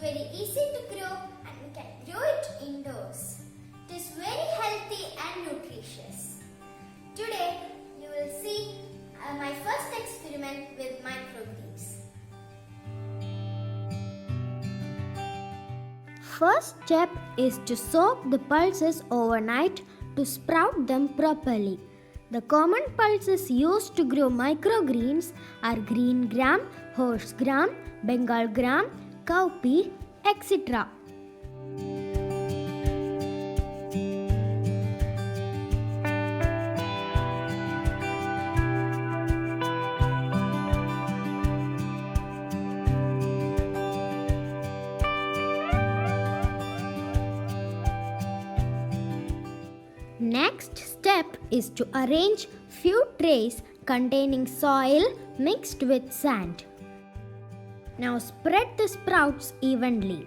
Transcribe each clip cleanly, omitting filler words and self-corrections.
very easy to grow and we can grow it indoors. It is very healthy and nutritious. Today you will see my first experiment with microgreens. First step is to soak the pulses overnight to sprout them properly. The common pulses used to grow microgreens are green gram, horse gram, Bengal gram, cowpea, etc. Next step is to arrange few trays containing soil mixed with sand. Now spread the sprouts evenly.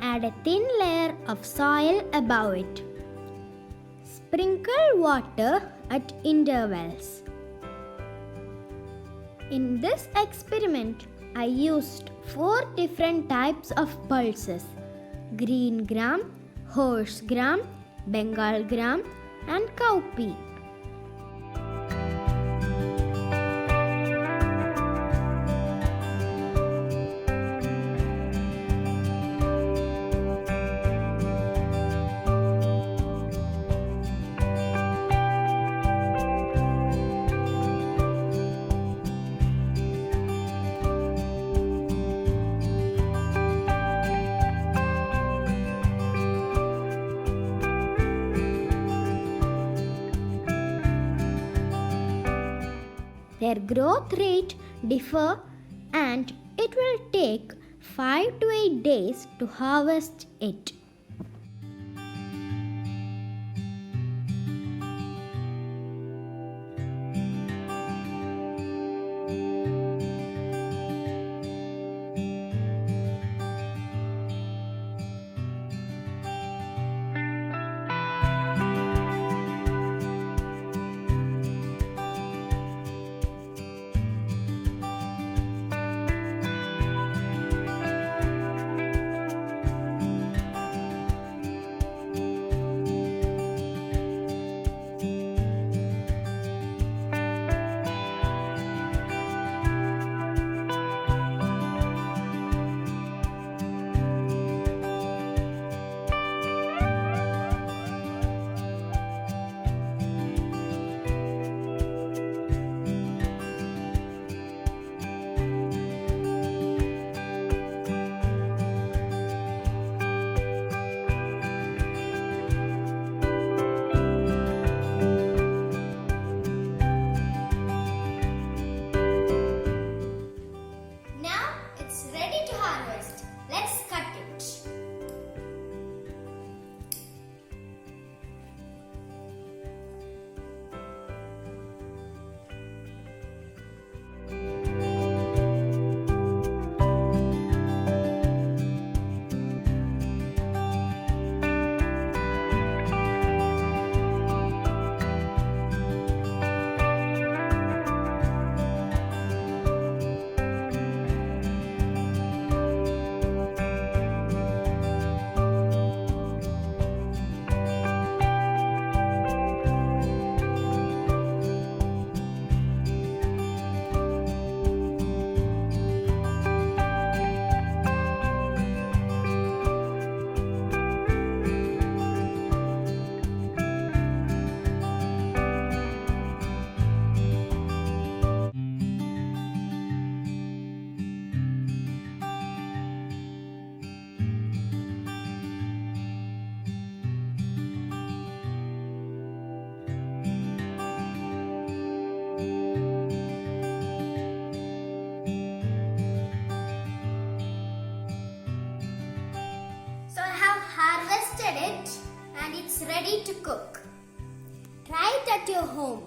Add a thin layer of soil above it. Sprinkle water at intervals. In this experiment, I used 4 different types of pulses: green gram, horse gram, Bengal gram and cowpea. Their growth rate differ and it will take 5 to 8 days to harvest it. Ready to cook. Try it at your home.